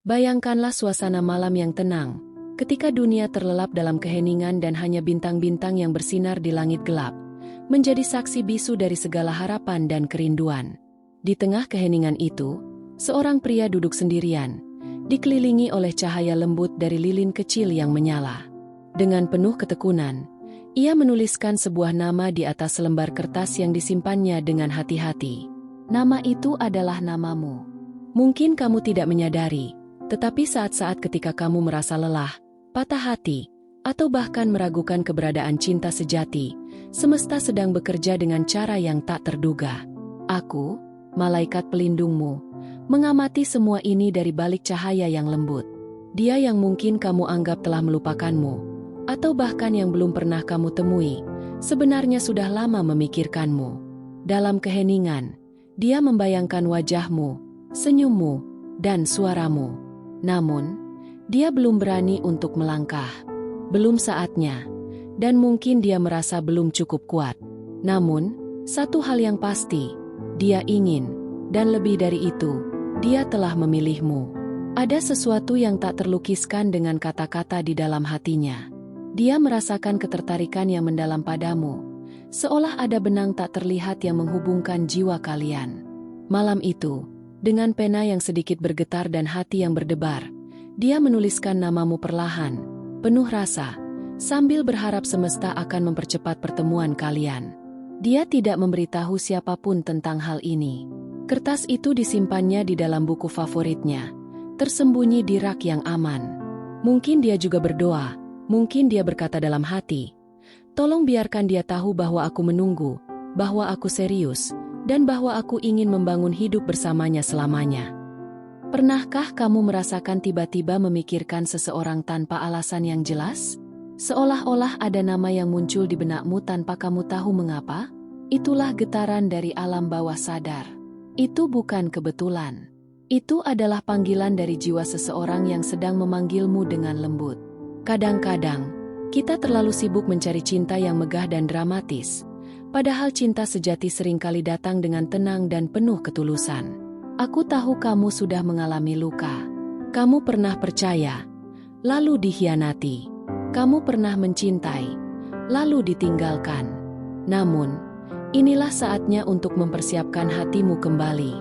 Bayangkanlah suasana malam yang tenang, ketika dunia terlelap dalam keheningan dan hanya bintang-bintang yang bersinar di langit gelap, menjadi saksi bisu dari segala harapan dan kerinduan. Di tengah keheningan itu, seorang pria duduk sendirian, dikelilingi oleh cahaya lembut dari lilin kecil yang menyala. Dengan penuh ketekunan, ia menuliskan sebuah nama di atas selembar kertas yang disimpannya dengan hati-hati. Nama itu adalah namamu. Mungkin kamu tidak menyadari, tetapi saat-saat ketika kamu merasa lelah, patah hati, atau bahkan meragukan keberadaan cinta sejati, semesta sedang bekerja dengan cara yang tak terduga. Aku, malaikat pelindungmu, mengamati semua ini dari balik cahaya yang lembut. Dia yang mungkin kamu anggap telah melupakanmu, atau bahkan yang belum pernah kamu temui, sebenarnya sudah lama memikirkanmu. Dalam keheningan, dia membayangkan wajahmu, senyummu, dan suaramu. Namun, dia belum berani untuk melangkah. Belum saatnya, dan mungkin dia merasa belum cukup kuat. Namun, satu hal yang pasti, dia ingin, dan lebih dari itu, dia telah memilihmu. Ada sesuatu yang tak terlukiskan dengan kata-kata di dalam hatinya. Dia merasakan ketertarikan yang mendalam padamu, seolah ada benang tak terlihat yang menghubungkan jiwa kalian. Malam itu, dengan pena yang sedikit bergetar dan hati yang berdebar, dia menuliskan namamu perlahan, penuh rasa, sambil berharap semesta akan mempercepat pertemuan kalian. Dia tidak memberitahu siapapun tentang hal ini. Kertas itu disimpannya di dalam buku favoritnya, tersembunyi di rak yang aman. Mungkin dia juga berdoa. Mungkin dia berkata dalam hati, "Tolong biarkan dia tahu bahwa aku menunggu, bahwa aku serius, dan bahwa aku ingin membangun hidup bersamanya selamanya." Pernahkah kamu merasakan tiba-tiba memikirkan seseorang tanpa alasan yang jelas? Seolah-olah ada nama yang muncul di benakmu tanpa kamu tahu mengapa? Itulah getaran dari alam bawah sadar. Itu bukan kebetulan. Itu adalah panggilan dari jiwa seseorang yang sedang memanggilmu dengan lembut. Kadang-kadang, kita terlalu sibuk mencari cinta yang megah dan dramatis, padahal cinta sejati seringkali datang dengan tenang dan penuh ketulusan. Aku tahu kamu sudah mengalami luka. Kamu pernah percaya, lalu dikhianati. Kamu pernah mencintai, lalu ditinggalkan. Namun, inilah saatnya untuk mempersiapkan hatimu kembali,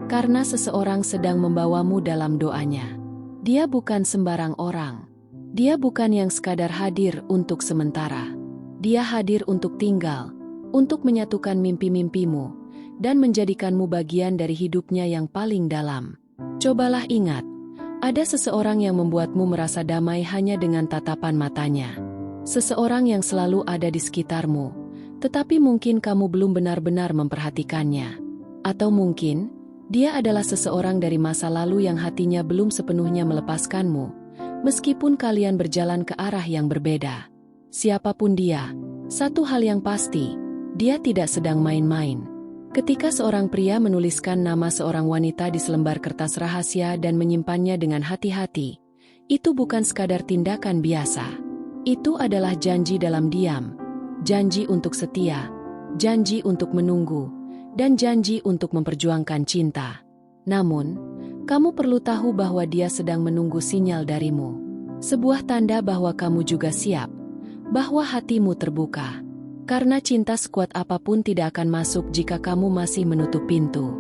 karena seseorang sedang membawamu dalam doanya. Dia bukan sembarang orang. Dia bukan yang sekadar hadir untuk sementara. Dia hadir untuk tinggal, untuk menyatukan mimpi-mimpimu, dan menjadikanmu bagian dari hidupnya yang paling dalam. Cobalah ingat, ada seseorang yang membuatmu merasa damai hanya dengan tatapan matanya. Seseorang yang selalu ada di sekitarmu, tetapi mungkin kamu belum benar-benar memperhatikannya. Atau mungkin, dia adalah seseorang dari masa lalu yang hatinya belum sepenuhnya melepaskanmu, meskipun kalian berjalan ke arah yang berbeda. Siapapun dia, satu hal yang pasti, dia tidak sedang main-main. Ketika seorang pria menuliskan nama seorang wanita di selembar kertas rahasia dan menyimpannya dengan hati-hati, itu bukan sekadar tindakan biasa. Itu adalah janji dalam diam, janji untuk setia, janji untuk menunggu, dan janji untuk memperjuangkan cinta. Namun, kamu perlu tahu bahwa dia sedang menunggu sinyal darimu. Sebuah tanda bahwa kamu juga siap, bahwa hatimu terbuka. Karena cinta sekuat apapun tidak akan masuk jika kamu masih menutup pintu.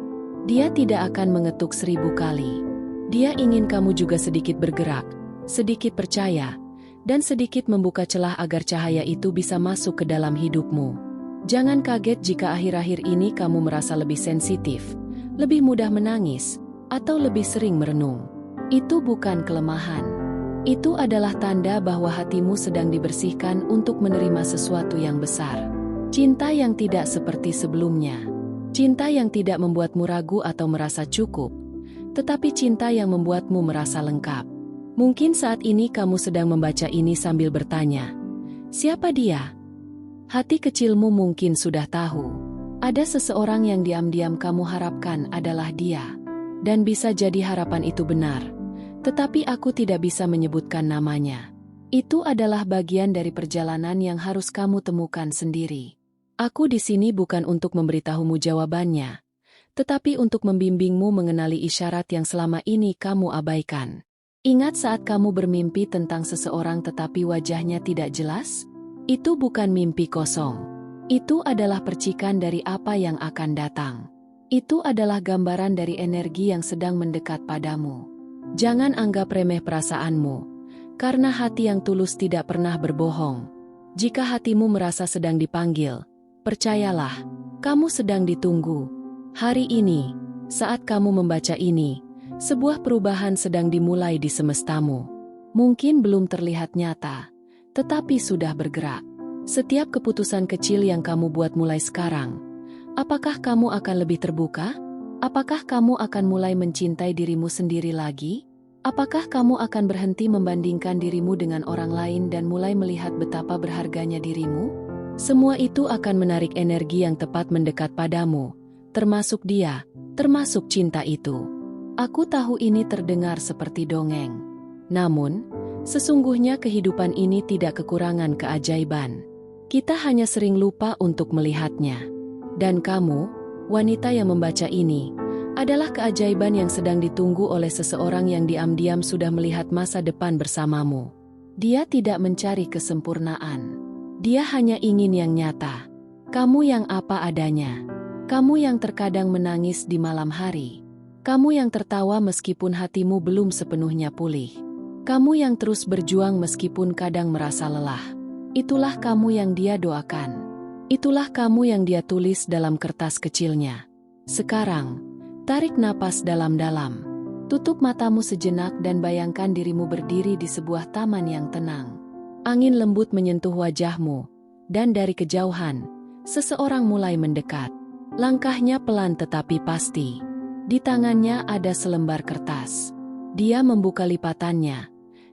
Dia tidak akan mengetuk 1000 kali. Dia ingin kamu juga sedikit bergerak, sedikit percaya, dan sedikit membuka celah agar cahaya itu bisa masuk ke dalam hidupmu. Jangan kaget jika akhir-akhir ini kamu merasa lebih sensitif, lebih mudah menangis, atau lebih sering merenung. Itu bukan kelemahan. Itu adalah tanda bahwa hatimu sedang dibersihkan untuk menerima sesuatu yang besar. Cinta yang tidak seperti sebelumnya. Cinta yang tidak membuatmu ragu atau merasa cukup, tetapi cinta yang membuatmu merasa lengkap. Mungkin saat ini kamu sedang membaca ini sambil bertanya, siapa dia? Hati kecilmu mungkin sudah tahu. Ada seseorang yang diam-diam kamu harapkan adalah dia. Dan bisa jadi harapan itu benar, tetapi aku tidak bisa menyebutkan namanya. Itu adalah bagian dari perjalanan yang harus kamu temukan sendiri. Aku di sini bukan untuk memberitahumu jawabannya, tetapi untuk membimbingmu mengenali isyarat yang selama ini kamu abaikan. Ingat saat kamu bermimpi tentang seseorang tetapi wajahnya tidak jelas? Itu bukan mimpi kosong. Itu adalah percikan dari apa yang akan datang. Itu adalah gambaran dari energi yang sedang mendekat padamu. Jangan anggap remeh perasaanmu, karena hati yang tulus tidak pernah berbohong. Jika hatimu merasa sedang dipanggil, percayalah, kamu sedang ditunggu. Hari ini, saat kamu membaca ini, sebuah perubahan sedang dimulai di semestamu. Mungkin belum terlihat nyata, tetapi sudah bergerak. Setiap keputusan kecil yang kamu buat mulai sekarang, apakah kamu akan lebih terbuka? Apakah kamu akan mulai mencintai dirimu sendiri lagi? Apakah kamu akan berhenti membandingkan dirimu dengan orang lain dan mulai melihat betapa berharganya dirimu? Semua itu akan menarik energi yang tepat mendekat padamu, termasuk dia, termasuk cinta itu. Aku tahu ini terdengar seperti dongeng. Namun, sesungguhnya kehidupan ini tidak kekurangan keajaiban. Kita hanya sering lupa untuk melihatnya. Dan kamu, wanita yang membaca ini, adalah keajaiban yang sedang ditunggu oleh seseorang yang diam-diam sudah melihat masa depan bersamamu. Dia tidak mencari kesempurnaan. Dia hanya ingin yang nyata. Kamu yang apa adanya. Kamu yang terkadang menangis di malam hari. Kamu yang tertawa meskipun hatimu belum sepenuhnya pulih. Kamu yang terus berjuang meskipun kadang merasa lelah. Itulah kamu yang dia doakan. Itulah kamu yang dia tulis dalam kertas kecilnya. Sekarang, tarik napas dalam-dalam. Tutup matamu sejenak dan bayangkan dirimu berdiri di sebuah taman yang tenang. Angin lembut menyentuh wajahmu, dan dari kejauhan, seseorang mulai mendekat. Langkahnya pelan tetapi pasti. Di tangannya ada selembar kertas. Dia membuka lipatannya,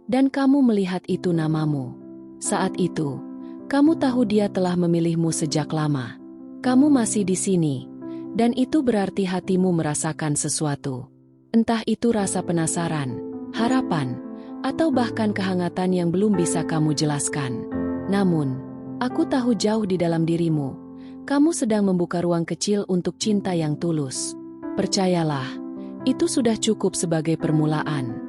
dan kamu melihat itu namamu. Saat itu, kamu tahu dia telah memilihmu sejak lama. Kamu masih di sini, dan itu berarti hatimu merasakan sesuatu. Entah itu rasa penasaran, harapan, atau bahkan kehangatan yang belum bisa kamu jelaskan. Namun, aku tahu jauh di dalam dirimu, kamu sedang membuka ruang kecil untuk cinta yang tulus. Percayalah, itu sudah cukup sebagai permulaan.